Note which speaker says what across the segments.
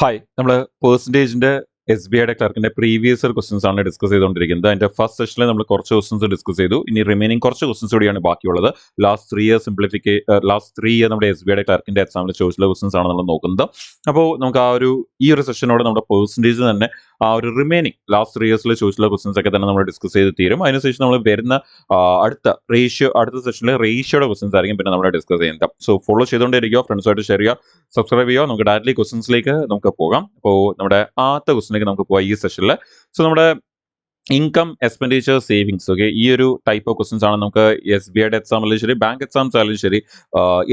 Speaker 1: Hi. നമ്മള് പെർസെന്റേജിന്റെ എസ്.ബി.ഐയുടെ ക്ലർക്കിന്റെ previous year questions ആണ് discuss ചെയ്തുകൊണ്ടിരിക്കുന്നത്. അതിന്റെ ഫസ്റ്റ് സെഷനിൽ നമ്മൾ കുറച്ച് ക്വസ്റ്റ്യൻസ് ഡിസ്കസ് ചെയ്തു. ഇനി റിമൈനിങ് കുറച്ച് ക്വസ്റ്റ്യൻസ് കൂടിയാണ് ബാക്കിയുള്ളത്. ലാസ്റ്റ് 3 ഇയർ നമ്മുടെ എസ്.ബി.ഐയുടെ ക്ലർക്കിന്റെ എക്സാമിൽ ചോദിച്ചുള്ള ക്വസ്റ്റ്യൻസ് ആണ് നമ്മൾ നോക്കുന്നത്. അപ്പോൾ നമുക്ക് ഈ ഒരു സെഷനോടെ നമ്മുടെ പെർസെന്റേജ് തന്നെ ആ ഒരു റിമൈനിങ് ലാസ്റ്റ് 3 ഇയേഴ്സിൽ ചോദിച്ചുള്ള ക്വസ്റ്റ്യൻസ് ഒക്കെ തന്നെ നമ്മൾ ഡിസ്കസ് ചെയ്ത് തീരും. അതിനുശേഷം നമ്മൾ വരുന്ന അടുത്ത സെഷനിൽ റേഷ്യോയുടെ ക്വസ്റ്റ്യൻസ് ആയിരിക്കും പിന്നെ നമ്മൾ ഡിസ്കസ് ചെയ്യുന്നത്. സോ ഫോളോ ചെയ്തുകൊണ്ടിരിക്കുക, ഫ്രണ്ട്സുമായിട്ട് ഷെയർ ചെയ്യുക, സബ്സ്ക്രൈബ് ചെയ്യുക. നമുക്ക് ഡയറക്റ്റ്ലി ക്വസ്റ്റ്യൻസിലേക്ക് നമുക്ക് പോകാം. അപ്പോൾ നമ്മുടെ ആദ്യത്തെ ക്വസ്റ്റ്യനിലേക്ക് നമുക്ക് പോകാം ഈ സെഷനിൽ. സോ നമ്മുടെ ഇൻകം, എക്സ്പെൻഡിച്ചർ, സേവിങ്സ്, ഓക്കെ, ഈ ഒരു ടൈപ്പ് ഓഫ് ക്വസ്റ്റ്യൻസ് ആണ് നമുക്ക് എസ്.ബി.ഐയുടെ എക്സാമിലും ശരി ബാങ്ക് എക്സാംസ് ആയാലും ശരി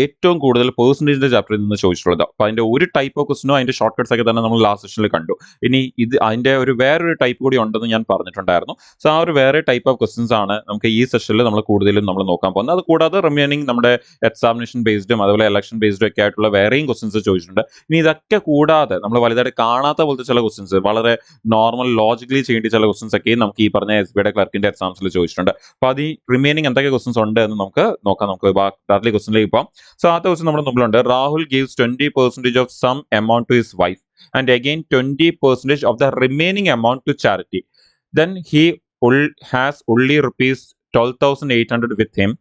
Speaker 1: ഏറ്റവും കൂടുതൽ പെർസെന്റേജിന്റെ ചാപ്റ്ററിൽ നിന്ന് ചോദിച്ചിട്ടുള്ളത്. അപ്പോൾ അതിന്റെ ഒരു ടൈപ്പ് ഓഫ് ക്വസ്റ്റ്യനോ അതിന്റെ ഷോർട്ട് കട്ട്സ് ഒക്കെ തന്നെ നമ്മൾ ലാസ്റ്റ് സെഷനിൽ കണ്ടു. ഇനി അതിന്റെ വേറൊരു ടൈപ്പ് കൂടി ഉണ്ടെന്ന് ഞാൻ പറഞ്ഞിട്ടുണ്ടായിരുന്നു. സോ ആ ഒരു വേറെ ടൈപ്പ് ഓഫ് ക്വസ്റ്റ്യൻസ് ആണ് നമുക്ക് ഈ സെഷനിൽ നമ്മൾ കൂടുതലും നമ്മൾ നോക്കാൻ പോകുന്നത്. അത് കൂടാതെ റിമൈനിങ് നമ്മുടെ എക്സാമിനേഷൻ ബേസ്ഡും അതുപോലെ ഇലക്ഷൻ ബേസ്ഡും ഒക്കെ ആയിട്ടുള്ള വേറെയും ക്വസ്റ്റ്യൻസ് ചോദിച്ചിട്ടുണ്ട്. ഇനി ഇതൊക്കെ കൂടാതെ നമ്മൾ വലുതായിട്ട് കാണാത്ത പോലത്തെ ചില ക്വസ്റ്റ്യൻസ്, വളരെ നോർമൽ ലോജിക്കലി ചെയ്യേണ്ട ചില ക്വസ്റ്റ്യൻസ് ഒക്കെ നമുക്ക് ഈ പറഞ്ഞ എസ്.ബി.ഐയുടെ ക്ലർക്കിന്റെ എക്സാംസിൽ ചോദിച്ചിട്ടുണ്ട്. അപ്പോൾ അത് ഈ റിമൈനിങ് എന്തൊക്കെ ക്വസ്റ്റ്യൻസ് ഉണ്ട് എന്ന് നമുക്ക് നോക്കാം. നമുക്ക് ഡയറക്റ്റ്ലി ക്വസ്റ്റ്യനിലേക്ക് പോകാം. സോ ആദ്യത്തെ ക്വസ്റ്റ്യൻ നമ്മുടെ മുമ്പിലുണ്ട്. Rahul gives 20% of some amount to his wife and again 20% of the remaining amount to charity. Then he has only rupees 12,800 with him.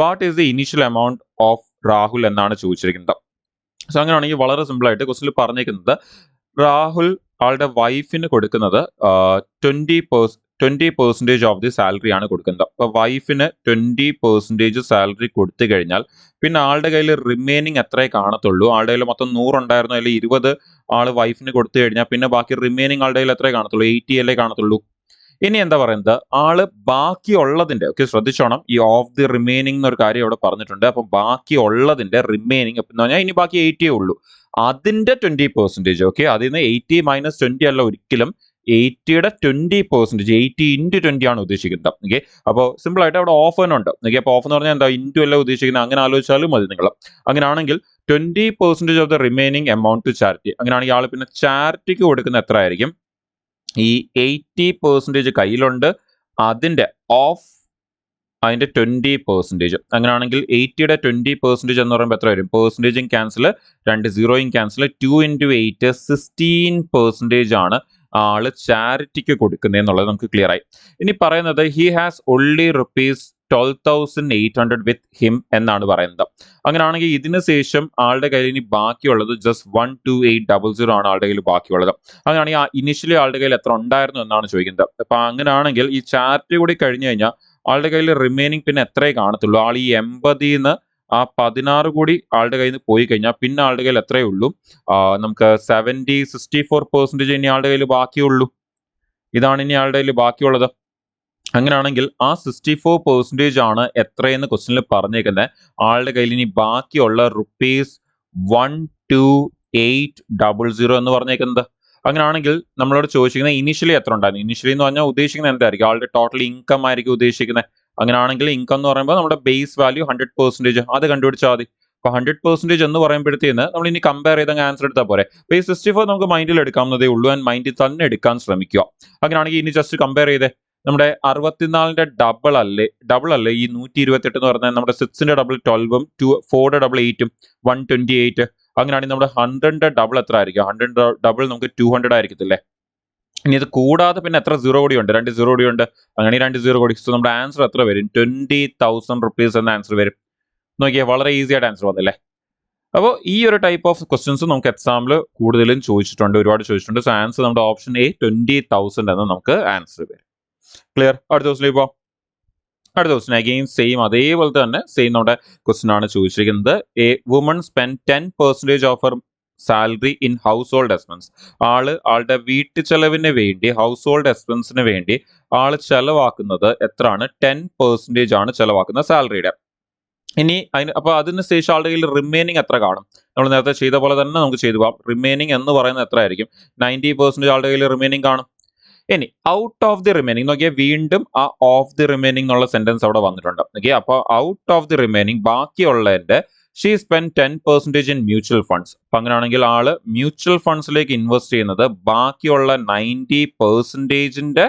Speaker 1: What is the initial amount of Rahul എന്നാണ് ചോദിച്ചിരിക്കുന്നത്. So അങ്ങനെയാണെങ്കിൽ വളരെ simple ആയിട്ട് ക്വസ്റ്റിൽ പറഞ്ഞിരിക്കുന്നത്, രാഹുൽ ആളുടെ വൈഫിന് കൊടുക്കുന്നത് 20% ഓഫ് ദി സാലറി ആണ് കൊടുക്കുന്നത്. അപ്പൊ വൈഫിന് 20% സാലറി കൊടുത്തു കഴിഞ്ഞാൽ പിന്നെ ആളുടെ കയ്യിൽ റിമൈനിങ് എത്രയേ കാണത്തുള്ളൂ. ആളുടെ കയ്യിൽ മൊത്തം 100 ഉണ്ടായിരുന്നു, അതിൽ 20 ആള് വൈഫിന് കൊടുത്തു കഴിഞ്ഞാൽ പിന്നെ ബാക്കി റിമൈനിങ് ആളുടെ കയ്യിൽ എത്രയേ കാണത്തുള്ളൂ, 80 അല്ലേ കാണത്തുള്ളൂ. ഇനി എന്താ പറയുന്നത്, ആള് ബാക്കിയുള്ളതിന്റെ, ഓക്കെ ശ്രദ്ധിച്ചോണം, ഈ ഓഫ് ദി റിമൈനിങ് എന്നൊരു കാര്യം അവിടെ പറഞ്ഞിട്ടുണ്ട്. അപ്പൊ ബാക്കിയുള്ളതിന്റെ റിമൈനിങ് എന്ന് പറഞ്ഞാൽ ഇനി ബാക്കി 80 ഉള്ളൂ, അതിന്റെ 20%, ഓക്കെ, അതിൽ നിന്ന് 80 - 20 അല്ല ഒരിക്കലും, 80യുടെ 20%, 80 × 20 ആണ് ഉദ്ദേശിക്കുന്നത്. ഓക്കെ, അപ്പോൾ സിമ്പിൾ ആയിട്ട് അവിടെ ഓഫ് തന്നെ ഉണ്ട്. ഓക്കെ, അപ്പോൾ ഓഫ് എന്ന് പറഞ്ഞാൽ എന്താ, ഇൻറ്റു അല്ല ഉദ്ദേശിക്കുന്നത്, അങ്ങനെ ആലോചിച്ചാലും മതി നിങ്ങൾ. അങ്ങനെയാണെങ്കിൽ 20% of the remaining amount to charity, അങ്ങനെയാണെങ്കിൽ ആൾ പിന്നെ ചാരിറ്റിക്ക് കൊടുക്കുന്ന എത്ര ആയിരിക്കും, ഈ 80% കയ്യിലുണ്ട്, അതിന്റെ ഓഫ് അതിന്റെ 20%. അങ്ങനെയാണെങ്കിൽ 80യുടെ 20% എന്ന് പറയുമ്പോൾ എത്ര വരും, പെർസെൻറ്റേജും ക്യാൻസൽ, 2 സീറോയും ക്യാൻസൽ, 2 × 8 16% ആണ് ആള് ചാരിറ്റിക്ക് കൊടുക്കുന്നത് എന്നുള്ളത് നമുക്ക് ക്ലിയർ ആയി. ഇനി പറയുന്നത് he has only rupees 12,800 with him എന്നാണ് പറയുന്നത്. അങ്ങനെയാണെങ്കിൽ ഇതിന് ശേഷം ആളുടെ കയ്യിൽ ഇനി ബാക്കിയുള്ളത് ജസ്റ്റ് 12800 ആണ് ആളുടെ കയ്യിൽ ബാക്കിയുള്ളത്. അങ്ങനെയാണെങ്കിൽ ഇനിഷ്യലി ആളുടെ കയ്യിൽ എത്ര ഉണ്ടായിരുന്നു എന്നാണ് ചോദിക്കുന്നത്. അപ്പൊ അങ്ങനെയാണെങ്കിൽ ഈ ചാരിറ്റി കൂടി കഴിഞ്ഞു കഴിഞ്ഞാൽ ആളുടെ കയ്യിൽ റിമൈനിങ് പിന്നെ എത്രയേ കാണത്തുള്ളൂ. ആൾ ഈ 80 ആ 16 കൂടി ആളുടെ കയ്യിൽ നിന്ന് പോയി കഴിഞ്ഞാൽ പിന്നെ ആളുടെ കയ്യിൽ എത്രയേ ഉള്ളൂ, നമുക്ക് 64% ഇനി ആളുടെ കയ്യിൽ ബാക്കിയുള്ളൂ. ഇതാണ് ഇനി ആളുടെ കയ്യിൽ ബാക്കിയുള്ളത്. അങ്ങനെയാണെങ്കിൽ ആ 64% ആണ് എത്രയെന്ന് ക്വസ്റ്റ്യനിൽ പറഞ്ഞേക്കുന്നത്. ആളുടെ കയ്യിൽ ഇനി ബാക്കിയുള്ള ₹12800 എന്ന് പറഞ്ഞേക്കുന്നത്. അങ്ങനെയാണെങ്കിൽ നമ്മളോട് ചോദിച്ചിരിക്കുന്നത് ഇനിഷ്യലി എത്ര ഉണ്ടായിരുന്നു. ഇനിഷ്യലി എന്ന് പറഞ്ഞാൽ ഉദ്ദേശിക്കുന്നത് എന്തായിരിക്കും, ആളുടെ ടോട്ടൽ ഇൻകം ആയിരിക്കും ഉദ്ദേശിക്കുന്നത്. അങ്ങനെയാണെങ്കിൽ ഇൻകം എന്ന് പറയുമ്പോൾ നമ്മുടെ ബേസ് വാല്യൂ 100%, അത് കണ്ടുപിടിച്ചാൽ മതി. അപ്പൊ 100% എന്ന് പറയുമ്പോഴത്തേന്ന് നമ്മൾ ഇനി കമ്പയർ ചെയ്ത് ആൻസർ എടുത്താൽ പോരെ. അപ്പൊ ഈ 64 നമുക്ക് മൈൻഡിൽ എടുക്കാവുന്നതേ ഉള്ളൂ, ആൻഡ് മൈൻഡിൽ തന്നെ എടുക്കാൻ ശ്രമിക്കുക. അങ്ങനെയാണെങ്കിൽ ഇനി ജസ്റ്റ് കമ്പയർ ചെയ്തേ, നമ്മുടെ 64ന്റെ ഡബിൾ അല്ലേ ഈ 128 എന്ന് പറഞ്ഞാൽ നമ്മുടെ 6ന്റെ ഡബിൾ 12ഉം 4ന്റെ ഡബിൾ 8ഉം 128. അങ്ങനെയാണെങ്കിൽ നമ്മുടെ 100ന്റെ ഡബിൾ എത്ര ആയിരിക്കും, 100ന്റെ ഡബിൾ നമുക്ക് 200 ആയിരിക്കത്തില്ലേ. ഇനി ഇത് കൂടാതെ പിന്നെ എത്ര സീറോ കൂടി ഉണ്ട്, 2 സീറോ കൂടി ഉണ്ട്. അങ്ങനെ 2 സീറോ കൂടി, സോ നമ്മുടെ ആൻസർ എത്ര വരും, 20,000 rupees എന്ന ആൻസർ വരും. നോക്കിയാൽ വളരെ ഈസി ആയിട്ട് ആൻസർ വന്നല്ലേ. അപ്പോൾ ഈ ഒരു ടൈപ്പ് ഓഫ് ക്വസ്റ്റ്യൻസ് നമുക്ക് എക്സാമിൽ കൂടുതലും ചോദിച്ചിട്ടുണ്ട്, ഒരുപാട് ചോദിച്ചിട്ടുണ്ട്. സോ ആൻസർ നമ്മുടെ ഓപ്ഷൻ എ 20,000 എന്ന് നമുക്ക് ആൻസർ വരും. ക്ലിയർ. അടുത്ത ക്വസ്റ്റിലേക്ക് പോവാം. അടുത്ത ക്വസ്റ്റ്യൻ അഗെയിൻ സെയിം, അതേപോലെ തന്നെ സെയിം നമ്മുടെ ക്വസ്റ്റ്യൻ ആണ് ചോദിച്ചിരിക്കുന്നത്. A woman spend 10% of her salary in house hold expense. ആളുടെ വീട്ടു ചെലവിന് വേണ്ടി, ഹൗസ് ഹോൾഡ് എക്സ്പെൻസിന് വേണ്ടി ആള് ചെലവാക്കുന്നത് എത്രയാണ്, 10% ആണ് ചെലവാക്കുന്നത് സാലറിയുടെ. ഇനി അപ്പൊ അതിന് ശേഷം ആളുടെ കയ്യിൽ റിമൈനിങ് എത്ര കാണും, നമ്മൾ നേരത്തെ ചെയ്ത പോലെ തന്നെ നമുക്ക് ചെയ്തു പോകാം. റിമൈനിങ് എന്ന് പറയുന്നത് എത്ര ആയിരിക്കും, 90% ആളുടെ കയ്യിൽ റിമൈനിങ് കാണും. ഇനി ഔട്ട് ഓഫ് ദി റിമൈനിങ് നോക്കിയാൽ വീണ്ടും ആ ഓഫ് ദി റിമൈനിങ് എന്നുള്ള സെന്റൻസ് അവിടെ വന്നിട്ടുണ്ട്. ഓക്കെ, അപ്പോൾ ഔട്ട് ഓഫ് ദി റിമൈനിങ് ബാക്കിയുള്ളതിന്റെ she spend 10% in mutual funds. അപ്പൊ അങ്ങനെയാണെങ്കിൽ ആള് മ്യൂച്വൽ ഫണ്ട്സിലേക്ക് ഇൻവെസ്റ്റ് ചെയ്യുന്നത് ബാക്കിയുള്ള 90%ന്റെ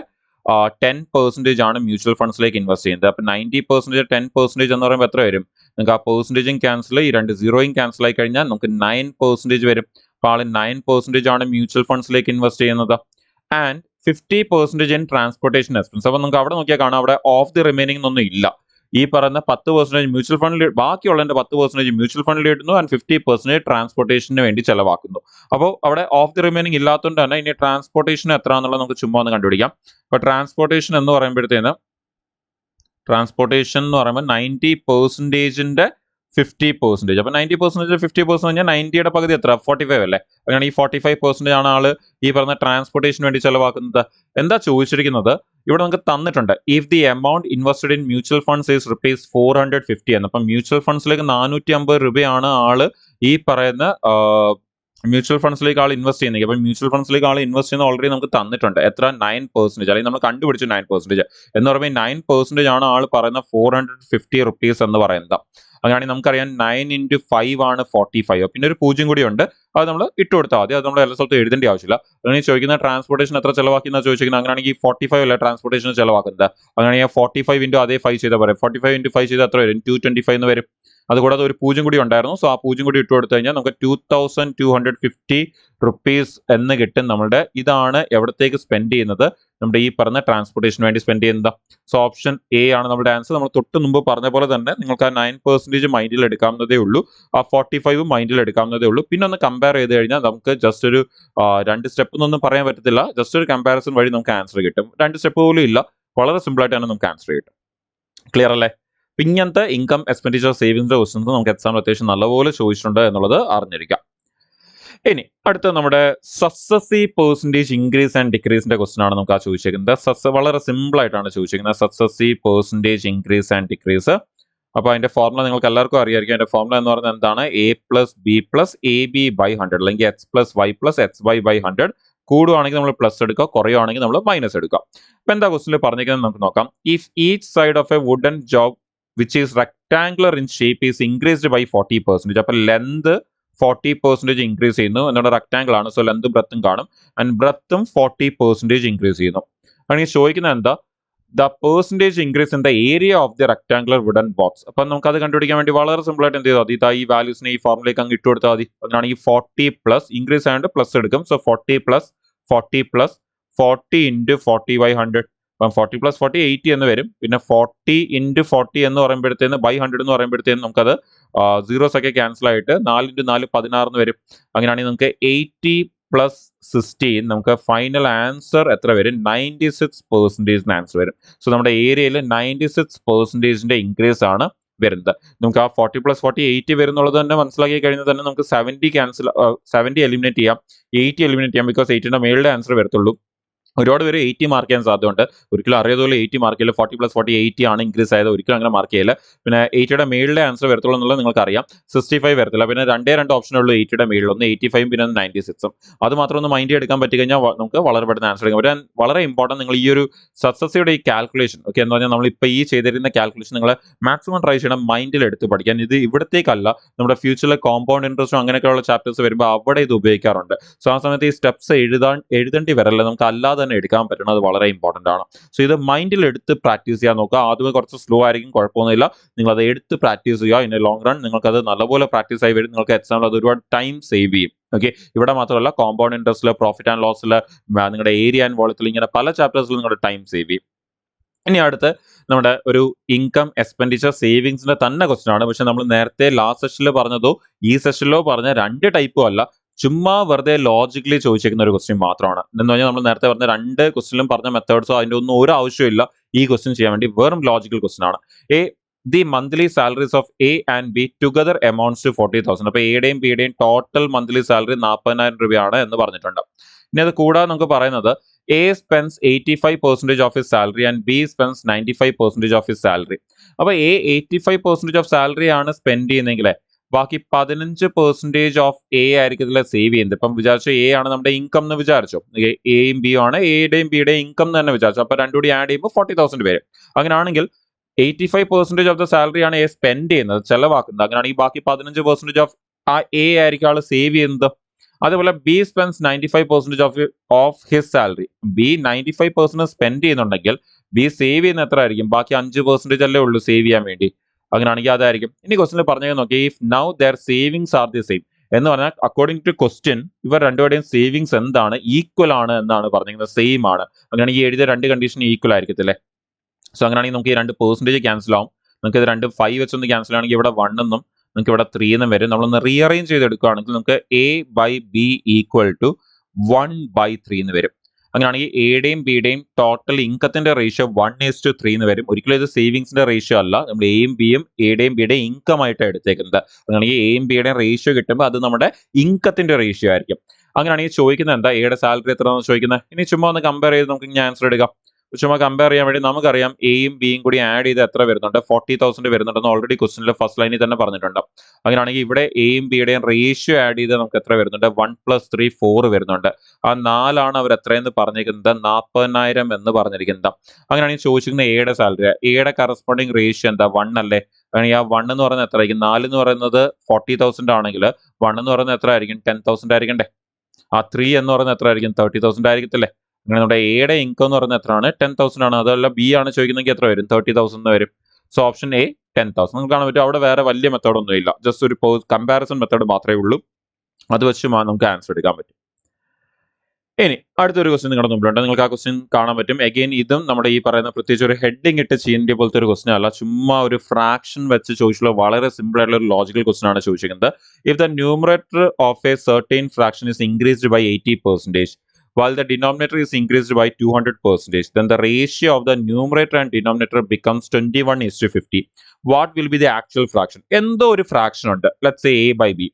Speaker 1: 10% ആണ് മ്യൂച്വൽ ഫണ്ട്സിലേക്ക് ഇൻവെസ്റ്റ് ചെയ്യുന്നത്. അപ്പൊ 90% 10% എന്ന് പറയുമ്പോൾ എത്ര വരും, നിങ്ങൾക്ക് ആ പെർസെൻറ്റേജും ക്യാൻസൽ, ഈ 2 സീറോയും ക്യാൻസൽ ആയി കഴിഞ്ഞാൽ നമുക്ക് 9% വരും. അപ്പോൾ ആൾ 9% ആണ് മ്യൂച്വൽ ഫണ്ട്സിലേക്ക് ഇൻവെസ്റ്റ് ചെയ്യുന്നത്. And 50% in transportation expense. അപ്പോൾ നമുക്ക് അവിടെ നോക്കിയാൽ കാണാം, അവിടെ ഓഫ് ദി റിമൈനിങ് ഒന്നും ഇല്ല. ഈ പറയുന്ന 10% മ്യൂച്വൽ ഫണ്ടിൽ, ബാക്കിയുള്ളതിന്റെ 10% മ്യൂച്വൽ ഫണ്ടിൽ ഇടുന്നു ആൻഡ് 50% ട്രാൻസ്പോർട്ടേഷന് വേണ്ടി ചെലവാക്കുന്നു. അപ്പോൾ അവിടെ ഓഫ് ദി റിമൈനിങ് ഇല്ലാത്തതുകൊണ്ട് തന്നെ ഇനി ട്രാൻസ്പോർട്ടേഷൻ എത്ര എന്നുള്ളത് നമുക്ക് ചുമ്മാ ഒന്ന് കണ്ടുപിടിക്കാം. അപ്പോൾ ട്രാൻസ്പോർട്ടേഷൻ എന്ന് പറയുമ്പോൾ 90%ന്റെ 50%. അപ്പോൾ 90% 50% കഴിഞ്ഞാൽ 90യുടെ പകുതി എത്ര? 45 അല്ലേ? അങ്ങനെ ഈ 45% ആണ് ആള് ഈ പറഞ്ഞ ട്രാൻസ്പോർട്ടേഷന് വേണ്ടി ചെലവാക്കുന്നത്. എന്താ ചോദിച്ചിരിക്കുന്നത്? ഇവിടെ നമുക്ക് തന്നിട്ടുണ്ട്, if the amount invested in mutual funds is rupees 450 എന്ന്. അപ്പം മ്യൂച്വൽ ഫണ്ട്സിലേക്ക് 450 രൂപയാണ് ആള് ഈ പറയുന്ന മ്യൂച്വൽ ഫണ്ട്സിലേക്ക് ആൾ ഇൻവെസ്റ്റ് ചെയ്യുന്നത്. അപ്പം മ്യൂച്വൽ ഫണ്ട്സിലേക്ക് ആൾ ഇൻവെസ്റ്റ് ചെയ്യുന്നത് ഓൾറെഡി നമുക്ക് തന്നിട്ടുണ്ട്. എത്ര? 9%. അല്ലെങ്കിൽ നമ്മൾ കണ്ടുപിടിച്ചു 9%. എന്ന് പറയുമ്പോൾ 9% ആണ് ആൾ പറയുന്ന 450 റുപ്പീസ് എന്ന് പറയുന്നത്. അങ്ങനെയാണെങ്കിൽ നമുക്കറിയാം 9 × 5 ആണ് 45. പിന്നെ ഒരു 0 കൂടി ഉണ്ട്, അത് നമ്മൾ ഇട്ട് കൊടുത്താൽ മതി. അത് നമ്മൾ എല്ലാ സ്ഥലത്തും എഴുതേണ്ട ആവശ്യമില്ല. അങ്ങനെ ചോദിക്കുന്ന ട്രാൻസ്പോർട്ടേഷൻ എത്ര ചെലവാക്കി എന്നാണ് ചോദിച്ചിരിക്കുന്നത്. അങ്ങനെയാണെങ്കിൽ 45 അല്ല ട്രാൻസ്പോർട്ടേഷൻ ചെലവാക്കുന്നത്. അങ്ങനെയാണെങ്കിൽ 45 × അതേ 5 ചെയ്താൽ പറയാം. 45 × 5 ചെയ്താൽ എത്ര വരും? 225 എന്ന് വരും. അതുകൂടാതെ ഒരു 0 കൂടി ഉണ്ടായിരുന്നു. സോ ആ 0 കൂടി ഇട്ട് കൊടുത്തു കഴിഞ്ഞാൽ നമുക്ക് 2250 റുപ്പീസ് എന്ന് കിട്ടും. നമ്മളുടെ ഇതാണ് എവിടത്തേക്ക് സ്പെൻഡ് ചെയ്യുന്നത്? നമ്മുടെ ഈ പറഞ്ഞ ട്രാൻസ്പോർട്ടേഷന് വേണ്ടി സ്പെൻഡ് ചെയ്യുന്നത്. സോ ഓപ്ഷൻ എ ആണ് നമ്മുടെ ആൻസർ. നമ്മൾ തൊട്ട് മുമ്പ് പറഞ്ഞ പോലെ തന്നെ നിങ്ങൾക്ക് ആ 9% മൈൻഡിൽ എടുക്കാവുന്നതേ ഉള്ളൂ, ആ 45 മൈൻഡിൽ എടുക്കാവുന്നതേ ഉള്ളൂ. പിന്നെ ഒന്ന് കമ്പയർ ചെയ്ത് കഴിഞ്ഞാൽ നമുക്ക് ജസ്റ്റ് ഒരു 2 സ്റ്റെപ്പ് എന്നൊന്നും പറയാൻ പറ്റത്തില്ല. ജസ്റ്റ് ഒരു കമ്പാരിസൺ വഴി നമുക്ക് ആൻസർ കിട്ടും. 2 സ്റ്റെപ്പ് പോലും ഇല്ല, വളരെ സിമ്പിൾ ആയിട്ട് തന്നെ നമുക്ക് ആൻസർ കിട്ടും. ക്ലിയർ അല്ലേ? ഇങ്ങനത്തെ ഇൻകം എക്സ്പെൻഡിച്ചർ സേവിങ്സിന്റെ ക്വസ്റ്റ്യൻസ് നമുക്ക് എക്സാമിൽ അത്യാവശ്യം നല്ലപോലെ ചോദിച്ചിട്ടുണ്ട് എന്നുള്ളത് അറിഞ്ഞിരിക്കാം. ഇനി അടുത്ത നമ്മുടെ സക്സസീവ് പെർസെൻറ്റേജ് ഇൻക്രീസ് ആൻഡ് ഡിക്രീസിന്റെ ക്വസ്റ്റൻ ആണ് നമുക്ക് ആ ചോദിച്ചിരിക്കുന്നത്. വളരെ സിമ്പിൾ ആയിട്ടാണ് ചോദിച്ചിരിക്കുന്നത്, successive percentage increase and decrease. അപ്പോൾ അതിന്റെ ഫോർമുല നിങ്ങൾക്ക് എല്ലാവർക്കും അറിയായിരിക്കും. അതിന്റെ ഫോർമുല എന്ന് പറയുന്നത് എന്താണ്? A+B+AB/100 അല്ലെങ്കിൽ X+Y+XY/100. കൂടുവാണെങ്കിൽ നമ്മൾ പ്ലസ് എടുക്കുക, കുറയുവാണെങ്കിൽ നമ്മൾ മൈനസ് എടുക്കുക. അപ്പൊ എന്താ ക്വസ്റ്റിൽ പറഞ്ഞിരിക്കുന്നത് നമുക്ക് നോക്കാം. If each side of a wooden ജോബ് which is rectangular in shape is increased by 40%. അപ്പൊ ലെന്ത് 40% ഇൻക്രീസ് ചെയ്യുന്നു. എന്നുള്ള റെക്ടാംഗിൾ ആണ്, സോ ലെന്തും ബ്രെത്തും കാണും. ആൻഡ് ബ്രെത്തും 40% ഇൻക്രീസ് ചെയ്യുന്നു. അല്ലെങ്കിൽ ചോദിക്കുന്നത് എന്താ? The percentage increase in the area of the rectangular wooden box. അപ്പം നമുക്ക് അത് കണ്ടുപിടിക്കാൻ വേണ്ടി വളരെ സിമ്പിൾ ആയിട്ട് എന്ത് ചെയ്താൽ മതി? ഈ വാല്യൂസിനെ ഈ ഫോർമുലേക്ക് അങ്ങ് ഇട്ട് കൊടുത്താൽ മതി. അങ്ങനെയാണെങ്കിൽ 40+ ഇൻക്രീസ് ആയതുകൊണ്ട് പ്ലസ് എടുക്കും. സോ 40 + 40 + 40 × 40/100. അപ്പം 40 + 40 80 എന്ന് വരും. പിന്നെ 40 × 40 എന്ന് പറയുമ്പോഴത്തേന് ബൈ 100 എന്ന് പറയുമ്പോഴത്തേന് നമുക്കത് സീറോസ് ഒക്കെ ക്യാൻസൽ ആയിട്ട് 4 × 4 16 എന്ന് വരും. അങ്ങനെയാണെങ്കിൽ നമുക്ക് 80 + 16 നമുക്ക് ഫൈനൽ ആൻസർ എത്ര വരും? 96% ആൻസർ വരും. സോ നമ്മുടെ ഏരിയയിൽ 96% ഇൻക്രീസ് ആണ് വരുന്നത്. നമുക്ക് ആ 40 + 40 80 വരുന്നുള്ളത് തന്നെ മനസ്സിലാക്കി കഴിഞ്ഞാൽ തന്നെ നമുക്ക് 70 എലിമിനേറ്റ് ചെയ്യാം, 80 എലിമിനേറ്റ് ചെയ്യാം. ബിക്കോസ് 80ന്റെ മേളിലെ ആൻസർ വരത്തുള്ളൂ. ഒരുപാട് പേര് 80 മാർക്ക് ചെയ്യാൻ സാധ്യതയുണ്ട്. ഒരിക്കലും അറിയാതുപോലെ 80 മാർക്ക് ചെയ്യില്ല. 40 + 40 80 ആണ് ഇൻക്രീസ് ആയത്. ഒരിക്കലും അങ്ങനെ മാർക്ക് ചെയ്യില്ല. പിന്നെ 80യുടെ മേളിലെ ആൻസർ വരത്തുള്ളൂ എന്നുള്ളത് നിങ്ങൾക്ക് അറിയാം. 65 വരത്തില്ല. പിന്നെ 2 ഓപ്ഷനേ ഉള്ളൂ 80യുടെ മേളിൽ, ഒന്ന് 85 പിന്നെ 96. അത് മാത്രം ഒന്ന് മൈൻഡ് എടുക്കാൻ പറ്റി കഴിഞ്ഞാൽ നമുക്ക് വളരെ പെട്ടെന്ന് ആൻസർ എടുക്കാൻ പറ്റും. വളരെ ഇമ്പോർട്ടൻറ്റ്, നിങ്ങൾ ഈ ഒരു സക്സസിയുടെ ഈ കാൽക്കുലേഷൻ ഓക്കെ എന്ന് പറഞ്ഞാൽ നമ്മളിപ്പോൾ ഈ ചെയ്തിരുന്ന കാൽക്കുലേഷൻ നിങ്ങൾ മാക്സിമം ട്രൈ ചെയ്യണം മൈൻഡിൽ എടുത്ത് പഠിക്കാൻ. ഇത് ഇവിടത്തേക്കല്ല, നമ്മുടെ ഫ്യൂച്ചറിലെ കോമ്പൗണ്ട് ഇൻട്രസ്റ്റും അങ്ങനെയൊക്കെയുള്ള ചാപ്റ്റേഴ്സ് വരുമ്പോൾ അവിടെ ഇത് ഉപയോഗിക്കാറുണ്ട്. സോ ആ സമയത്ത് ഈ സ്റ്റെപ്സ് എഴുതേണ്ടി വരല്ല, നമുക്ക് അല്ലാതെ തന്നെ എടുക്കാൻ പറ്റണം. അത് വളരെ ഇമ്പോർട്ടൻ്റ് ആണ്. സോ ഇത് മൈൻഡിൽ എടുത്ത് പ്രാക്ടീസ് ചെയ്യാൻ നോക്കുക. ആദ്യമേ കുറച്ച് സ്ലോ ആയിരിക്കും, കുഴപ്പമൊന്നുമില്ല. നിങ്ങൾ അത് എടുത്ത് പ്രാക്ടീസ് ചെയ്യുക. ഇൻ ലോങ് റൺ നിങ്ങൾക്ക് അത് നല്ലപോലെ പ്രാക്ടീസ് ആയി വരും. നിങ്ങൾക്ക് എക്സാമിൽ അത് ഒരുപാട് ടൈം സേവ് ചെയ്യും. ഓക്കെ, ഇവിടെ മാത്രമല്ല കോമ്പൗണ്ട് ഇൻട്രസ്റ്റിൽ, പ്രോഫിറ്റ് ആൻഡ് ലോസിൽ, നിങ്ങളുടെ ഏരിയ ആൻഡ് വോളത്തിൽ, ഇങ്ങനെ പല ചാപ്റ്റേഴ്സിലും നിങ്ങളുടെ ടൈം സേവ് ചെയ്യും. ഇനി അടുത്ത് നമ്മുടെ ഒരു ഇൻകം എക്സ്പെൻഡിച്ചർ സേവിങ്സിന്റെ തന്നെ ക്വസ്റ്റൻ ആണ്. പക്ഷെ നമ്മൾ നേരത്തെ ലാസ്റ്റ് സെഷനിൽ പറഞ്ഞതോ ഈ സെഷനിലോ പറഞ്ഞ 2 ടൈപ്പും അല്ല, ചുമ്മാ വെറുതെ ലോജിക്കലി ചോദിച്ചിരിക്കുന്ന ഒരു ക്വസ്റ്റ്യൻ മാത്രമാണ്. എന്ന് പറഞ്ഞാൽ നമ്മൾ നേരത്തെ പറഞ്ഞ 2 ക്വസ്റ്റ്യനിലും പറഞ്ഞ മെത്തേഡ്സോ അതിൻ്റെ ഒന്നും ഒരു ആവശ്യമില്ല ഈ ക്വസ്റ്റ്യൻ ചെയ്യാൻ വേണ്ടി. വെറും ലോജിക്കൽ ക്വസ്റ്റ്യൻ ആണ്. The monthly salaries of A and B together amounts to 40,000. അപ്പോൾ എയുടെയും ബിയുടെയും ടോട്ടൽ മന്ത്ലി സാലറി 40,000 രൂപയാണ് എന്ന് പറഞ്ഞിട്ടുണ്ട്. ഇനി അത് കൂടാതെ നമുക്ക് പറയുന്നത് A spends 85% of his salary and B spends 95% of his salary. അപ്പോൾ എ 85% ഓഫ് സാലറി ആണ് സ്പെൻഡ് ചെയ്യുന്നതെങ്കിൽ ബാക്കി 15% ഓഫ് എ ആയിരിക്കും ഇതിൽ സേവ് ചെയ്യുന്നത്. ഇപ്പം വിചാരിച്ചു എ ആണ് നമ്മുടെ ഇൻകം എന്ന് വിചാരിച്ചു, എയും ബിയും ആണ്, എയുടെയും ബിയുടെയും ഇൻകം എന്ന് തന്നെ വിചാരിച്ചു. അപ്പോൾ രണ്ടും കൂടി ആഡ് ചെയ്യുമ്പോൾ 40,000 വരും. അങ്ങനെയാണെങ്കിൽ 85% ഓഫ് ദ സാലറി ആണ് എ സ്പെൻഡ് ചെയ്യുന്നത്, ചെലവാക്കുന്നത്. അങ്ങനെയാണെങ്കിൽ ബാക്കി 15% ഓഫ് ആ എ ആയിരിക്കും ആൾ സേവ് ചെയ്യുന്നത്. അതേപോലെ B spends 95% of his salary. B 95% spend ചെയ്യുന്നുണ്ടെങ്കിൽ ബി സേവ് ചെയ്യുന്ന എത്ര ആയിരിക്കും? ബാക്കി 5% അല്ലേ ഉള്ളൂ സേവ് ചെയ്യാൻ വേണ്ടി. അങ്ങനെയാണെങ്കിൽ അതായിരിക്കും. ഇനി ക്വസ്റ്റനിൽ പറഞ്ഞു നോക്കി, if now there savings are the same. എന്ന് പറഞ്ഞാൽ അക്കോർഡിംഗ് ടു ക്വസ്റ്റ്യൻ ഇവർ രണ്ടുപേരുടെയും സേവിങ്സ് എന്താണ്, ഈക്വൽ ആണ് എന്നാണ് പറഞ്ഞിരിക്കുന്നത്, സെയിം ആണ്. അങ്ങനെയാണെങ്കിൽ ഈ എഴുതിയ രണ്ട് കണ്ടീഷൻ ഈക്വൽ ആയിരിക്കത്തില്ലേ. സോ അങ്ങനെയാണെങ്കിൽ നമുക്ക് ഈ രണ്ട് പെർസെൻറ്റേജ് ക്യാൻസൽ ആവും. നമുക്ക് ഇത് രണ്ട് 5 വെച്ചൊന്ന് ക്യാൻസൽ ആണെങ്കിൽ ഇവിടെ 1 എന്നും നമുക്ക് ഇവിടെ 3 എന്നും വരും. നമ്മളൊന്ന് റീഅറേഞ്ച് ചെയ്തെടുക്കുകയാണെങ്കിൽ നമുക്ക് A/B ഈക്വൽ ടു 1/3 എന്ന് വരും. അങ്ങനെയാണെങ്കിൽ എയുടെയും ബിയുടെയും ടോട്ടൽ ഇൻകത്തിന്റെ റേഷ്യോ 1:3 എന്ന് വരും. ഒരിക്കലും ഇത് സേവിങ്സിന്റെ റേഷ്യോ അല്ല, നമ്മൾ എയും ബിയും എയുടെയും ബിയുടെയും ഇൻകം ആയിട്ടാണ് എടുത്തേക്കുന്നത്. അങ്ങനെയാണെങ്കിൽ എയും ബിയുടെയും റേഷ്യോ കിട്ടുമ്പോൾ അത് നമ്മുടെ ഇൻകത്തിന്റെ റേഷ്യോ ആയിരിക്കും. അങ്ങനെയാണെങ്കിൽ ചോദിക്കുന്നത് എന്താ, എയുടെ സാലറി എത്രയാണെന്ന് ചോദിക്കുന്നത്. ഇനി ചുമ്മാ ഒന്ന് കമ്പയർ ചെയ്ത് നമുക്ക് ഇങ്ങനെ ആൻസർ എടുക്കാം. ചുമ്മാ കമ്പയർ ചെയ്യാൻ വേണ്ടി നമുക്കറിയാം എയും ബിയും കൂടി ആഡ് ചെയ്ത് എത്ര വരുന്നുണ്ട്, 40,000 വരുന്നുണ്ടെന്ന് ഓൾറെഡി ക്വസ്റ്റിനിൽ ഫസ്റ്റ് ലൈനിൽ തന്നെ പറഞ്ഞിട്ടുണ്ട്. അങ്ങനെയാണെങ്കിൽ ഇവിടെ എയും ബിയുടെയും റേഷ്യോ ആഡ് ചെയ്ത് നമുക്ക് എത്ര വരുന്നുണ്ട്, 1 + 3 4 വരുന്നുണ്ട്. ആ 4 അവർ എത്രയെന്ന് പറഞ്ഞിരിക്കുന്നത്, 40,000 എന്ന് പറഞ്ഞിരിക്കുന്നത്. അങ്ങനെയാണെങ്കിൽ ചോദിച്ചിരിക്കുന്ന എയുടെ സാലറി, എയുടെ കറസ്പോണ്ടിങ് റേഷ്യോ എന്താ, 1 അല്ലേ. അങ്ങനെ ആ 1 എന്ന് പറയുന്നത് എത്ര ആയിരിക്കും, 4 എന്ന് പറയുന്നത് 40,000 ആണെങ്കിൽ 1 എന്ന് പറയുന്നത് എത്ര ആയിരിക്കും, 10,000 ആയിരിക്കണ്ടേ. ആ 3 എന്ന് പറയുന്നത് എത്ര ആയിരിക്കും, 30,000 ആയിരിക്കത്തില്ലേ. അങ്ങനെ നമ്മുടെ എയുടെ ഇൻകം എന്ന് പറയുന്നത് എത്രയാണ്, 10,000 ആണ്. അതല്ല ബി ആണ് ചോദിക്കുന്നതെങ്കിൽ എത്ര വരും, 30,000 എന്ന് വരും. So option A 10,000. നിങ്ങൾക്ക് കാണാൻ പറ്റും അവിടെ വേറെ വലിയ മെത്തേഡ് ഒന്നും ഇല്ല, ജസ്റ്റ് ഒരു കമ്പാരിസൺ മെത്തേഡ് മാത്രമേ ഉള്ളൂ. അത് വെച്ച് നമുക്ക് ആൻസർ എടുക്കാൻ പറ്റും. ഇനി അടുത്തൊരു ക്വസ്റ്റ്യൻ നിങ്ങളുടെ മുമ്പിലുണ്ട്, നിങ്ങൾക്ക് ആ ക്വസ്റ്റ്യൻ കാണാൻ പറ്റും. അഗെയിൻ ഇതും നമ്മുടെ ഈ പറയുന്ന പ്രത്യേകിച്ച് ഒരു ഹെഡിങ് ഇട്ട് ചെയ്യേണ്ട പോലത്തെ ഒരു ക്വസ്റ്റ്യൻ അല്ല, ചുമ്മാ ഒരു ഫ്രാക്ഷൻ വെച്ച് ചോദിച്ചുള്ള വളരെ സിമ്പിൾ ആയിട്ടുള്ള ഒരു ലോജിക്കൽ ക്വസ്റ്റ്യൻ ആണ് ചോദിച്ചിരിക്കുന്നത്. If the numerator of a certain fraction is increased by 80%, while the denominator is increased by 200%, then the ratio of the numerator and denominator becomes 21:50. What will be the actual fraction? എന്തോ ഒരു fraction ഉണ്ട്, let's say A/B.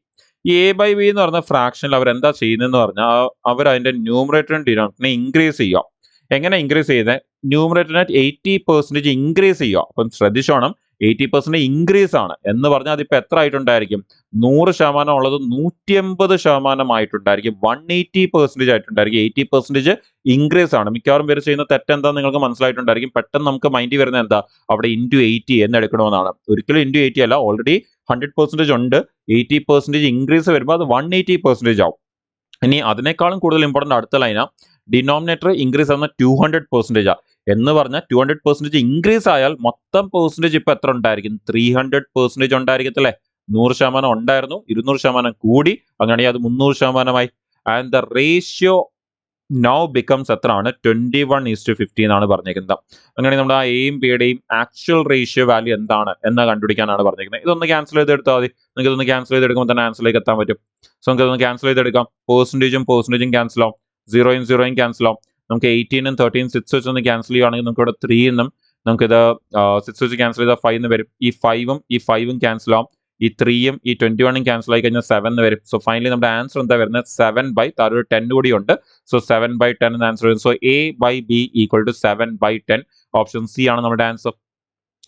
Speaker 1: ഈ A/B എന്ന് പറഞ്ഞ ഫ്രാക്ഷനിൽ അവർ എന്താ ചെയ്യുന്നതെന്ന് പറഞ്ഞാൽ അവർ അതിന്റെ ന്യൂമറേറ്ററും ഡിനോമിനേറ്ററിനെ ഇൻക്രീസ് ചെയ്യുക. എങ്ങനെ ഇൻക്രീസ് ചെയ്യുന്നത്, ന്യൂമറേറ്ററിനെ 80% ഇൻക്രീസ് ചെയ്യുക. അപ്പം ശ്രദ്ധിച്ചോണം, 80% ഇൻക്രീസ് ആണ് എന്ന് പറഞ്ഞാൽ അതിപ്പോൾ എത്ര ആയിട്ടുണ്ടായിരിക്കും, 100% ഉള്ളത് 180% ആയിട്ടുണ്ടായിരിക്കും, 180% ആയിട്ടുണ്ടായിരിക്കും. 80% ഇൻക്രീസ് ആണ്. മിക്കവാറും പേര് ചെയ്യുന്ന തെറ്റെന്താ നിങ്ങൾക്ക് മനസ്സിലായിട്ടുണ്ടായിരിക്കും. പെട്ടെന്ന് നമുക്ക് മൈൻഡിൽ വരുന്നത് എന്താ, അവിടെ *80 എന്ന് എടുക്കണമെന്നാണ്. ഒരിക്കലും *80 അല്ല, ഓൾറെഡി 100% ഉണ്ട്. 80% ഇൻക്രീസ് വരുമ്പോൾ അത് 180% ആവും. ഇനി അതിനേക്കാളും കൂടുതൽ ഇമ്പോർട്ടൻ്റ് അടുത്ത ലൈനാ, ഡിനോമിനേറ്റർ ഇൻക്രീസ് ആവുന്ന 200% എന്ന് പറഞ്ഞാൽ 200% ഇൻക്രീസ് ആയാൽ മൊത്തം പെർസെൻറ്റേജ് ഇപ്പൊ എത്ര ഉണ്ടായിരിക്കും, 300% ഉണ്ടായിരിക്കത്തില്ലേ. 100% ഉണ്ടായിരുന്നു, 200% കൂടി, അങ്ങനെയാണെങ്കിൽ അത് 300%മായി. And the ratio now becomes എത്രയാണ്, 21:50 എന്നാണ് പറഞ്ഞിരിക്കുന്നത്. അങ്ങനെ നമ്മുടെ ആ എയും ബിയുടെയും ആക്ച്വൽ റേഷ്യോ വാല്യൂ എന്താണ് എന്ന് കണ്ടുപിടിക്കാനാണ് പറഞ്ഞിരിക്കുന്നത്. ഇതൊന്ന് ക്യാൻസൽ ചെയ്തെടുത്താൽ മതി. നിങ്ങൾക്ക് ഇതൊന്ന് ക്യാൻസൽ ചെയ്തെടുക്കുമ്പോൾ തന്നെ ആൻസറിലേക്ക് എത്താൻ പറ്റും. സോ നമുക്ക് ഇതൊന്ന് ക്യാൻസൽ ചെയ്തെടുക്കാം. പെർസെൻറ്റേജും ക്യാൻസൽ ആവും, 0 ക്യാൻസൽ ആവും. നമുക്ക് 18 13 6 വെച്ചൊന്ന് ക്യാൻസൽ ചെയ്യുകയാണെങ്കിൽ നമുക്ക് ഇവിടെ 3 എന്നും, നമുക്കിത് 6 വെച്ച് ക്യാൻസൽ ചെയ്താൽ 5 എന്ന് വരും. ഈ 5ഉം ക്യാൻസൽ ആവും. ഈ 3ഉം ഈ 21 ക്യാൻസൽ ആയി കഴിഞ്ഞാൽ 7 എന്ന് വരും. സോ ഫൈനലി നമ്മുടെ ആൻസർ എന്താ വരുന്നത്, 7/, താഴെ ഒരു 10 കൂടി ഉണ്ട്. സോ 7/10 എന്ന് ആൻസർ വരും. So A/B equal to 7/10. Option C ആണ് നമ്മുടെ ആൻസർ.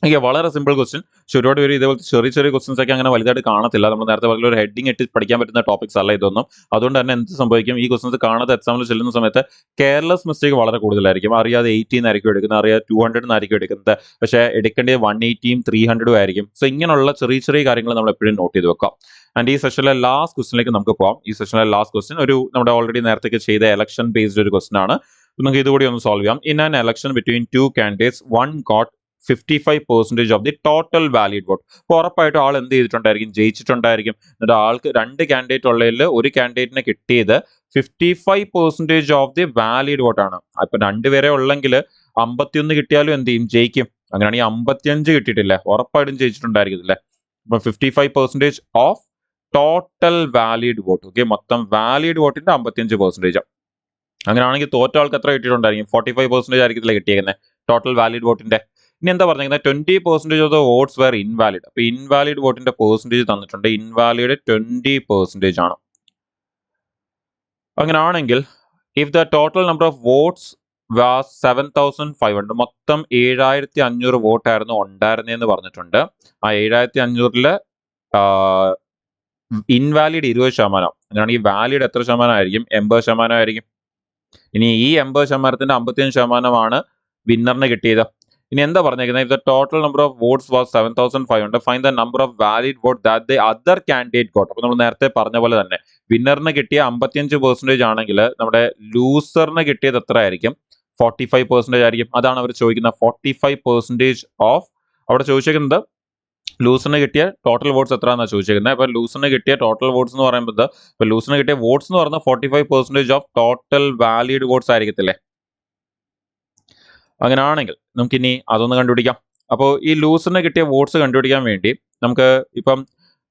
Speaker 1: ഓക്കെ, വളരെ സിമ്പിൾ ക്വസ്റ്റ്യൻ. പക്ഷെ ഒരുപാട് പേര് ഇതേപോലത്തെ ചെറിയ ക്വസ്റ്റൻസ് ഒക്കെ അങ്ങനെ വലുതായിട്ട് കാണത്തില്ല. നമ്മൾ നേരത്തെ പറഞ്ഞ ഒരു ഹെഡിങ് ഇട്ട് പഠിക്കാൻ പറ്റുന്ന ടോപ്പിക്സ് അല്ല ഇതൊന്നും. അതുകൊണ്ട് തന്നെ എന്ത് സംഭവിക്കും, ഈ ക്വസ്റ്റൻസ് കാണാതെ എക്സാമിൽ ചെല്ലുന്ന സമയത്ത് കെയർലെസ് മിസ്റ്റേക്ക് വളരെ കൂടുതലായിരിക്കും. അറിയാതെ 80 എന്നായിരിക്കും എടുക്കുന്നത്, അറിയാതെ 200 എന്നായിരിക്കും എടുക്കുന്നത്. പക്ഷേ എടുക്കേണ്ടത് 180ഉം 300ഉം ആയിരിക്കും. സോ ഇങ്ങനെയുള്ള ചെറിയ കാര്യങ്ങൾ നമ്മൾ എപ്പോഴും നോട്ട് ചെയ്ത് വെക്കാം. ആൻഡ് ഈ സെഷനിലെ ലാസ്റ്റ് ക്വസ്റ്റിനിലേക്ക് നമുക്ക് പോകാം. ഈ സെഷനിലെ ലാസ്റ്റ് ക്വസ്റ്റ്യൻ ഒരു നമ്മുടെ ഓൾറെഡി നേരത്തെ ചെയ്ത എലക്ഷൻ ബേസ്ഡ് ഒരു ക്വസ്റ്റൻ ആണ്. നമുക്ക് ഇതുകൂടി ഒന്ന് സോൾവ് ചെയ്യാം. In an election between 2 candidates, one got 55% of the total valid vote. അപ്പോൾ ഉറപ്പായിട്ടും ആൾ എന്ത് ചെയ്തിട്ടുണ്ടായിരിക്കും, ജയിച്ചിട്ടുണ്ടായിരിക്കും. എന്നിട്ട് ആൾക്ക് 2 കാൻഡിഡേറ്റ് ഉള്ളതിൽ ഒരു കാൻഡിഡേറ്റിന് കിട്ടിയത് 55% ഓഫ് ദി വാലിഡ് വോട്ടാണ്. ഇപ്പൊ 2 പേരെ ഉള്ളെങ്കിൽ 51 കിട്ടിയാലും എന്ത് ചെയ്യും, ജയിക്കും. അങ്ങനെയാണെങ്കിൽ 55 കിട്ടിയിട്ടില്ലേ, ഉറപ്പായിട്ടും ജയിച്ചിട്ടുണ്ടായിരിക്കത്തില്ലേ. അപ്പൊ 55% of total valid vote. Okay, മൊത്തം വാലിഡ് വോട്ടിന്റെ 55%. അങ്ങനെയാണെങ്കിൽ തോറ്റ ആൾക്ക് എത്ര കിട്ടിയിട്ടുണ്ടായിരിക്കും, 45% ആയിരിക്കത്തില്ല കിട്ടിയേക്കുന്നത് ടോട്ടൽ വാലിഡ് വോട്ടിന്റെ. ഇനി എന്താ പറഞ്ഞിരിക്കുന്നത്, 20% of the votes were invalid. അപ്പൊ ഇൻവാലിഡ് വോട്ടിന്റെ പെർസെൻറ്റേജ് തന്നിട്ടുണ്ട്. ഇൻവാലിഡ് 20% ആണ്. അങ്ങനെയാണെങ്കിൽ if the total number of votes was 7,500, മൊത്തം 7,500 വോട്ടായിരുന്നു ഉണ്ടായിരുന്നതെന്ന് പറഞ്ഞിട്ടുണ്ട്. ആ 7,500-ല് ഇൻവാലിഡ് 20%. അങ്ങനെയാണെങ്കിൽ വാലിഡ് എത്ര ശതമാനമായിരിക്കും, 80% ആയിരിക്കും. ഇനി ഈ 80%-ന്റെ 55%ആണ് വിന്നറിന് കിട്ടിയത്. ഇനി എന്താ പറഞ്ഞേക്കുന്നത്, if the total number of votes was 7,500, find the number of valid vote that the other candidate got. അപ്പോൾ നമ്മൾ നേരത്തെ പറഞ്ഞ പോലെ തന്നെ വിന്നറിന് കിട്ടിയ 55% ആണെങ്കിൽ നമ്മുടെ ലൂസറിന് കിട്ടിയത് എത്ര ആയിരിക്കും, 45% ആയിരിക്കും. അതാണ് അവർ ചോദിക്കുന്നത്. 45% ഓഫ്, അവിടെ ചോദിച്ചിരിക്കുന്നത് ലൂസിന് കിട്ടിയ ടോട്ടൽ വോട്ട്സ് എത്രയാണെന്നാണ് ചോദിച്ചിരിക്കുന്നത്. അപ്പോൾ ലൂസിന് കിട്ടിയ ടോട്ടൽ വോട്ട്സ് എന്ന് പറയുമ്പോൾ ഇപ്പോൾ ലൂസിന് കിട്ടിയ വോട്ട്സ് എന്ന് പറഞ്ഞാൽ 45% ഓഫ് ടോട്ടൽ വാലിഡ് വോട്ട്സ് ആയിരിക്കത്തില്ലേ? അങ്ങനെയാണെങ്കിൽ നമുക്കിനി അതൊന്ന് കണ്ടുപിടിക്കാം. അപ്പോൾ ഈ ലൂസിന് കിട്ടിയ വോട്ട്സ് കണ്ടുപിടിക്കാൻ വേണ്ടി നമുക്ക് ഇപ്പം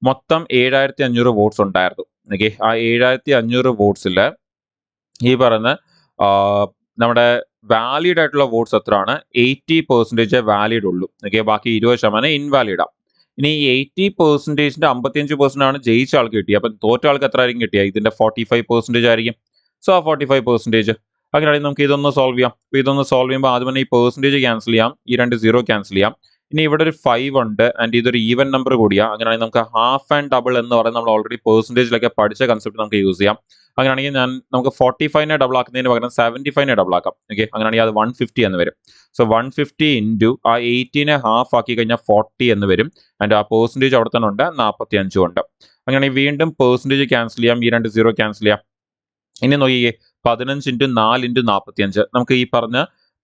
Speaker 1: മൊത്തം 7500 വോട്ട്സ് ഉണ്ടായിരുന്നു. ഓക്കെ, ആ 7500 വോട്ട്സിൽ ഈ പറയുന്ന നമ്മുടെ വാലിഡ് ആയിട്ടുള്ള വോട്ട്സ് എത്രയാണ്? 80% വാലിഡ് ഉള്ളൂ. ഓക്കെ, ബാക്കി 20% ഇൻവാലിഡാണ്. ഇനി 80%ന്റെ 55% ആണ് ജയിച്ച ആൾക്ക് കിട്ടിയത്. അപ്പം തോറ്റ ആൾക്ക് എത്ര ആയിരിക്കും കിട്ടിയത്? ഇതിന്റെ 45% ആയിരിക്കും. സോ ആ 45%. അങ്ങനെയാണെങ്കിൽ നമുക്ക് ഇതൊന്ന് സോൾവ് ചെയ്യാം. അപ്പോൾ ഇതൊന്ന് സോൾവ് ചെയ്യുമ്പോൾ ആദ്യം തന്നെ ഈ പെർസെൻറ്റേജ് ക്യാൻസൽ ചെയ്യാം, ഈ 2 0 ക്യാൻസൽ ചെയ്യാം. ഇനി ഇവിടെ ഒരു 5 ഉണ്ട് ആൻഡ് ഇതൊരു ഈവൻ നമ്പർ കൂടിയാണ്. അങ്ങനെയാണെങ്കിൽ നമുക്ക് ഹാഫ് ആൻഡ് ഡബിൾ എന്ന് പറയുന്നത് നമ്മൾ ഓൾറെഡി പെർസെൻറ്റേജിലൊക്കെ പഠിച്ച കൺസെപ്റ്റ് നമുക്ക് യൂസ് ചെയ്യാം. അങ്ങനെയാണെങ്കിൽ നമുക്ക് 45നെ ഡബിൾ ആക്കുന്നതിന് പകരം 75നെ ഡബിൾ ആക്കാം. ഓക്കെ, അങ്ങനെയാണെങ്കിൽ അത് 150 എന്ന് വരും. സോ 150 ഇൻറ്റു ആ 80നെ ഹാഫ് ആക്കി കഴിഞ്ഞാൽ 40 എന്ന് വരും. ആൻഡ് ആ പെർസെൻറ്റേജ് അവിടെ തന്നെ ഉണ്ട്, 45 ഉണ്ട്. അങ്ങനെയാണെങ്കിൽ വീണ്ടും പെർസെൻറ്റേജ് ക്യാൻസൽ ചെയ്യാം, ഈ 2 0 ക്യാൻസൽ ചെയ്യാം. ഇനി നോക്കിയേ, 15 ഇൻറ്റു 4 ഇൻറ്റു 45. നമുക്ക് ഈ പറഞ്ഞ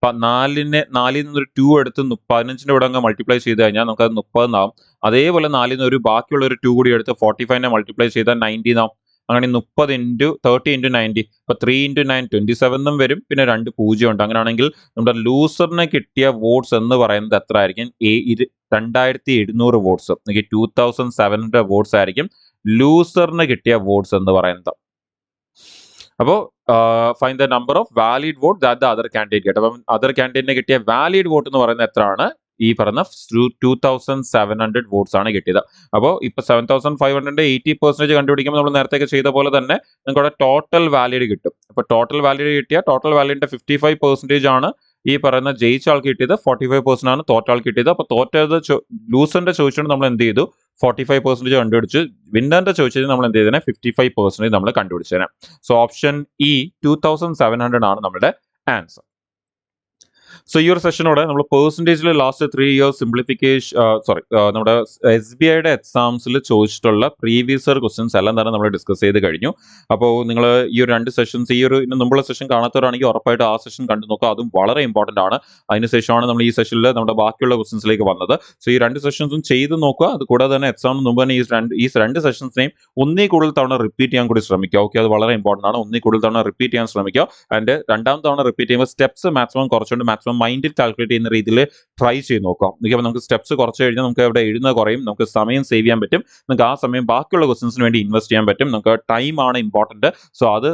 Speaker 1: 4ൽ നിന്നൊരു 2 എടുത്ത് 15ന്റെ കൂടെ അങ്ങ് മൾട്ടിപ്ലൈ ചെയ്ത് കഴിഞ്ഞാൽ നമുക്ക് അത് 30 എന്നാവും. അതേപോലെ 4ൽ നിന്ന് ഒരു ബാക്കിയുള്ള ഒരു 2 കൂടി എടുത്ത് 45നെ മൾട്ടിപ്ലൈ ചെയ്താൽ 90 എന്നാവും. അങ്ങനെ 30 ഇൻറ്റു 30 ഇൻറ്റു 90. ഇപ്പോൾ 3 ഇൻറ്റു 9 27 എന്നും വരും. പിന്നെ 2 0 ഉണ്ട്. അങ്ങനെയാണെങ്കിൽ നമ്മുടെ ലൂസറിന് കിട്ടിയ വോട്ട്സ് എന്ന് പറയുന്നത് എത്ര ആയിരിക്കും? 2700 വോട്ട്സ്. 2700 വോട്ട്സ് ആയിരിക്കും ലൂസറിന് കിട്ടിയ വോട്ട്സ് എന്ന് പറയുന്നത്. അപ്പോൾ find the number of valid vote that the other candidate get. അപ്പം അതർ കാൻഡിഡേറ്റിന് കിട്ടിയ വാലിഡ് വോട്ട് എന്ന് പറയുന്നത് എത്രയാണ്? ഈ പറഞ്ഞ 2700 വോട്ട്സ് ആണ് കിട്ടിയത്. അപ്പോൾ ഇപ്പൊ 7500 80% കണ്ടുപിടിക്കുമ്പോൾ നമ്മൾ നേരത്തെ ചെയ്ത പോലെ തന്നെ നിങ്ങൾക്ക് ടോട്ടൽ വാലിഡ് കിട്ടും. അപ്പോൾ ടോട്ടൽ വാലിഡ് കിട്ടിയ ടോട്ടൽ വാലിഡിന്റെ 55% ആണ് ഈ പറയുന്ന ജയിച്ച ആൾക്ക് കിട്ടിയത്, 45% ആണ് തോറ്റ ആൾക്ക് കിട്ടിയത്. അപ്പോൾ തോറ്റത് ലൂസറിന്റെ ചോദിച്ചുകൊണ്ട് നമ്മൾ എന്ത് ചെയ്തു? 45% കണ്ടുപിടിച്ചു. വിന്നറിന്റെ ചോദിച്ചത് നമ്മൾ എന്ത് ചെയ്തതിനെ? 55% നമ്മൾ കണ്ടുപിടിച്ചതിനെ. സോ ഓപ്ഷൻ ഇ 2700 ആണ് നമ്മുടെ ആൻസർ. സോ ഈ ഒരു സെഷനോടെ നമ്മൾ പെർസെൻറ്റേജിൽ ലാസ്റ്റ് 3 ഇയേഴ്സ് സിംപ്ലിഫിക്കേഷൻ നമ്മുടെ SBIയുടെ എക്സാംസിൽ ചോദിച്ചിട്ടുള്ള പ്രീവിയസ് ഇയർ ക്വസ്റ്റ്യൻസ് എല്ലാം തന്നെ നമ്മൾ ഡിസ്കസ് ചെയ്ത് കഴിഞ്ഞു. അപ്പോൾ നിങ്ങൾ ഈ ഒരു 2 സെഷൻസ്, ഈ ഒരു മുമ്പുള്ള സെഷൻ കാണാത്തവരാണെങ്കിൽ ഉറപ്പായിട്ട് ആ സെഷൻ കണ്ടു നോക്കുക. അതും വളരെ ഇമ്പോർട്ടൻ്റ് ആണ്. അതിനുശേഷമാണ് നമ്മൾ ഈ സെഷനിൽ നമ്മുടെ ബാക്കിയുള്ള ക്വസ്റ്റ്യൻസിലേക്ക് വന്നത്. സോ ഈ 2 സെഷൻസും ചെയ്ത് നോക്കുക. അത് കൂടാതെ തന്നെ എക്സാമിന് മുമ്പ് തന്നെ ഈ 2 സെഷൻസിനെയും ഒന്നിൽ കൂടുതൽ തവണ റിപ്പീറ്റ് ചെയ്യാൻ കൂടി ശ്രമിക്കുക. ഓക്കെ, അത് വളരെ ഇമ്പോർട്ടൻ്റ് ആണ്. ഒന്നിൽ കൂടുതൽ തവണ റിപ്പീറ്റ് ചെയ്യാൻ ശ്രമിക്കുക. ആൻഡ് രണ്ടാമത്തെ തവണ റിപ്പീറ്റ് ചെയ്യുമ്പോൾ സ്റ്റെപ്സ് മാക്സിമം കുറച്ചുകൊണ്ട് മാക്സിമം മൈൻഡിൽ കാൽക്കുലേറ്റ് ചെയ്യുന്ന രീതിയിൽ ട്രൈ ചെയ്ത് നോക്കാം. അപ്പോൾ നമുക്ക് സ്റ്റെപ്സ് കുറച്ച് കഴിഞ്ഞാൽ നമുക്ക് അവിടെ എഴുതുന്ന കുറയും, നമുക്ക് സമയം സേവ് ചെയ്യാൻ പറ്റും. നമുക്ക് ആ സമയം ബാക്കിയുള്ള ക്വസ്റ്റ്യൻസിന് വേണ്ടി ഇൻവെസ്റ്റ് ചെയ്യാൻ പറ്റും. നമുക്ക് ടൈമാണ് ഇമ്പോർട്ടൻറ്റ്. സോ അത്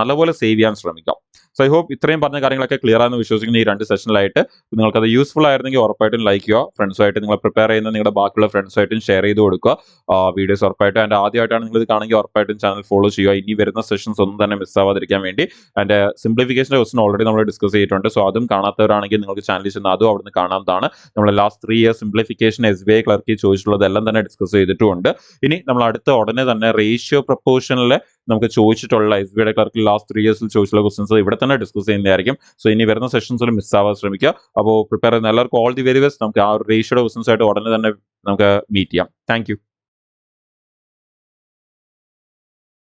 Speaker 1: നല്ലപോലെ സേവ് ചെയ്യാൻ ശ്രമിക്കാം. സോ ഐ ഹോപ്പ് ഇത്രയും പറഞ്ഞ കാര്യങ്ങളൊക്കെ ക്ലിയർ ആണെന്ന് വിശ്വസിക്കുന്ന ഈ 2 സെഷനിലായിട്ട് നിങ്ങൾക്കത് യൂസ്ഫുൾ ആയിരുന്നെങ്കിൽ ഉറപ്പായിട്ടും ലൈക്ക് ചെയ്യുക. ഫ്രണ്ട്സുമായിട്ട് നിങ്ങൾ പ്രിപ്പയർ ചെയ്യുന്ന നിങ്ങളുടെ ബാക്കിയുള്ള ഫ്രണ്ട്സുമായിട്ടും ഷെയർ ചെയ്ത് കൊടുക്കുക വീഡിയോസ് ഉറപ്പായിട്ടും. ആൻഡ് ആദ്യമായിട്ടാണ് നിങ്ങൾ ഇത് കാണുമെങ്കിൽ ഉറപ്പായിട്ടും ചാനൽ ഫോളോ ചെയ്യുക. ഇനി വരുന്ന സെഷൻസ് ഒന്നും തന്നെ മിസ്സാവാതിരിക്കാൻ വേണ്ടി. ആൻഡ് സിംപ്ലിഫിക്കേഷൻ്റെ ക്വസ്റ്റൻ ഓൾറെഡി നമ്മൾ ഡിസ്കസ് ചെയ്തിട്ടുണ്ട്. സോ അതും കാണാത്തവരാണെങ്കിൽ നിങ്ങൾക്ക് ചാനലിൽ ചെന്ന് അതും അവിടെ നിന്ന് കാണാവുന്നതാണ്. നമ്മൾ ലാസ്റ്റ് 3 ഇയേഴ്സ് സിംപ്ലിഫിക്കേഷൻ SBI ക്ലർക്കിൽ ചോദിച്ചിട്ടുള്ളതെല്ലാം തന്നെ ഡിസ്കസ് ചെയ്തിട്ടുമുണ്ട്. ഇനി നമ്മൾ അടുത്ത ഉടനെ തന്നെ റേഷ്യോ പ്രപ്പോർഷനിലെ നമുക്ക് ചോദിച്ചിട്ടുള്ള SBIയുടെ ക്ലർക്കിൽ ലാസ്റ്റ് 3 ഇയേഴ്സിൽ ചോദിച്ചിട്ടുള്ള ക്വസ്റ്റൻസ് ഇവിടെ തന്നെ ഡിസ്കസ് ചെയ്യുന്നതായിരിക്കും. സോ ഇനി വരുന്ന സെഷൻസിൽ മിസ്സാവാൻ ശ്രമിക്കുക. അപ്പോൾ പ്രിപ്പയർ ചെയ്യുന്ന എല്ലാവർക്കും ഓൾ ദി വെരി ബെസ്റ്റ്. നമുക്ക് ആ ഒരു റേഷ്യോയുടെ ക്വസ്റ്റൻസ് ആയിട്ട് ഉടനെ തന്നെ നമുക്ക് മീറ്റ് ചെയ്യാം. Thank you.